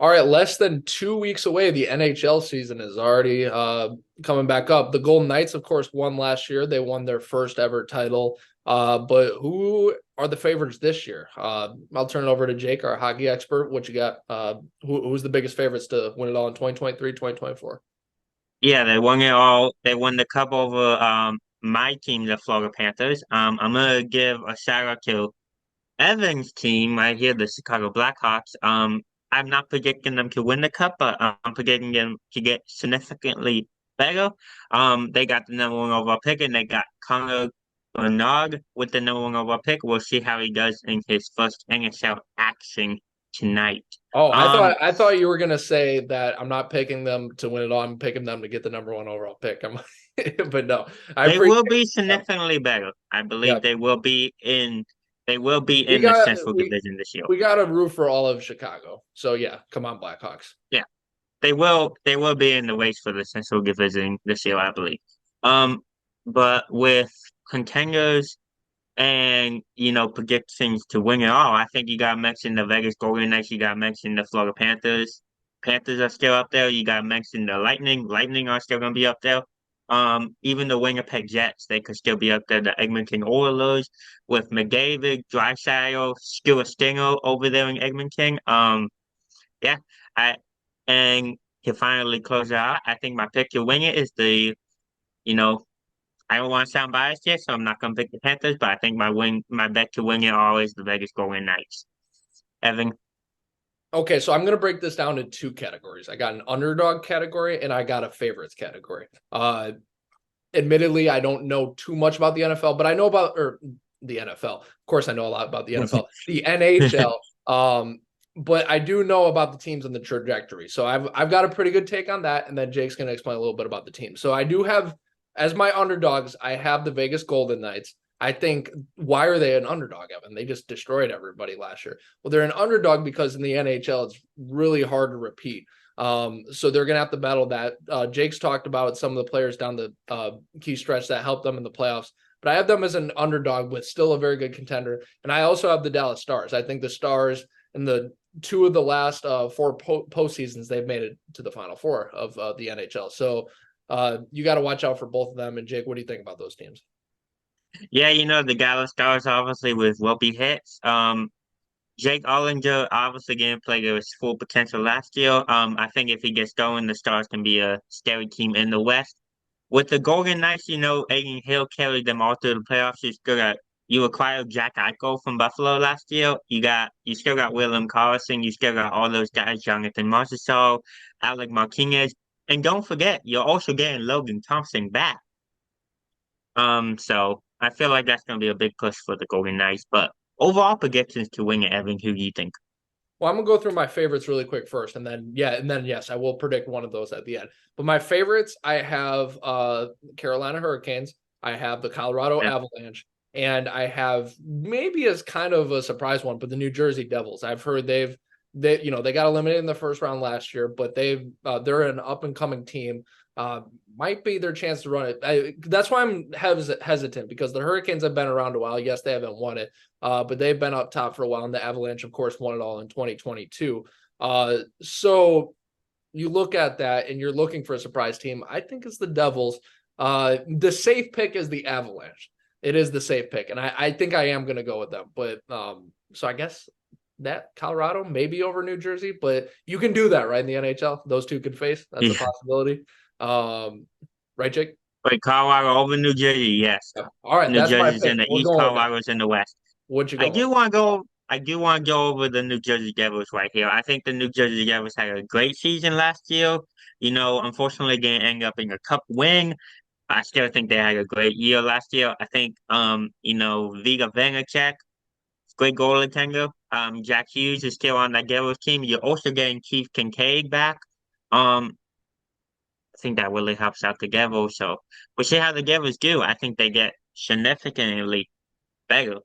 All right, less than 2 weeks away. The NHL season is already coming back up. The Golden Knights, of course, won last year. They won their first ever title. But who are the favorites this year? I'll turn it over to Jake, our hockey expert. What you got? Who's the biggest favorites to win it all in 2023, 2024? Yeah, they won it all. They won the cup over my team, the Florida Panthers. I'm gonna give a shout out to Evan's team right here, the Chicago Blackhawks. I'm not predicting them to win the cup, but I'm predicting them to get significantly better. They got the number one overall pick, and they got Connor Bernard with the number one overall pick. We'll see how he does in his first NHL action tonight. Oh, I Um, thought I thought you were gonna say that I'm not picking them to win it all. I'm picking them to get the number one overall pick. But no, I they appreciate will be that. significantly better. I Yeah, believe they will be in. They will be we in the got Central we Division this year. we got a root for all of Chicago. So yeah, come on, Blackhawks. Yeah. They will be in the race for the Central Division this year, I believe. Um, but with contenders and predictions to win it all, I think you gotta mention the Vegas Golden Knights, you gotta mention the Florida Panthers. Panthers are still up there. You gotta mention the Lightning. Lightning are still gonna be up there. Even the Winnipeg Jets, they could still be up there. The Edmonton Oilers with McDavid, Draisaitl, Stuart Stinger over there in Edmonton. Yeah, I and to finally close it out, I think my pick to win it is you know, I don't want to sound biased here, so I'm not gonna pick the Panthers, but I think my bet to win it all is the Vegas Golden Knights. Evan, Okay, so I'm gonna break this down to two categories. I got an underdog category and I got a favorites category. Admittedly, I don't know too much about the NFL, but I know about or the NFL. Of course, I know a lot about the NFL. The NHL, but I do know about the teams and the trajectory. So I've got a pretty good take on that, and then Jake's going to explain a little bit about the team. So I do have as my underdogs, I have the Vegas Golden Knights. I think why are they an underdog, Evan? They just destroyed everybody last year. Well, they're an underdog because in the NHL it's really hard to repeat. So they're going to have to battle that. Jake's talked about some of the players down the key stretch that helped them in the playoffs, but I have them as an underdog with still a very good contender. And I also have the Dallas Stars. I think the Stars in the two of the last four postseasons, they've made it to the Final Four of the NHL. So you got to watch out for both of them. And Jake, what do you think about those teams? yeah, the Dallas Stars obviously with Whoopi hits. Jake Ollinger obviously didn't play to his full potential last year. I think if he gets going, the Stars can be a scary team in the West. With the Golden Knights, Aiden Hill carried them all through the playoffs. You acquired Jack Eichel from Buffalo last year. You still got William Carlson. You still got all those guys, Jonathan Marchessault, Alec Martinez, and don't forget, you're also getting Logan Thompson back. So I feel like that's going to be a big push for the Golden Knights. But overall predictions to win it, Evan, who do you think? Well, I'm gonna go through my favorites really quick first, and then yes, I will predict one of those at the end. But my favorites, I have Carolina Hurricanes, I have the Colorado Yeah, Avalanche, and I have maybe as kind of a surprise one, but the New Jersey Devils. I've heard they got eliminated in the first round last year, but they're an up and coming team. Might be their chance to run it. That's why I'm hesitant because the Hurricanes have been around a while. Yes, they haven't won it, but they've been up top for a while. And the Avalanche, of course, won it all in 2022. So you look at that and you're looking for a surprise team. I think it's the Devils. The safe pick is the Avalanche. It is the safe pick, and I think I am going to go with them. But so I guess that Colorado maybe over New Jersey, but you can do that right in the NHL. Those two can face. That's a yeah. possibility. Um, right, Jake? Wait, Colorado over New Jersey, yes. Yeah. All right, New that's my Jersey's pick. in the We're East, going with that. Colorado's in the West. What'd you I go with? do want to go. I do want to go over the New Jersey Devils right here. I think the New Jersey Devils had a great season last year. Unfortunately, they didn't end up in a cup win. I still think they had a great year last year. I think, Vika Vanacek, great goaltender. Jack Hughes is still on that Devils team. You're also getting Keith Kincaid back. Um, I think that really helps out the Devils. So we'll see how the Devils do. I think they get significantly better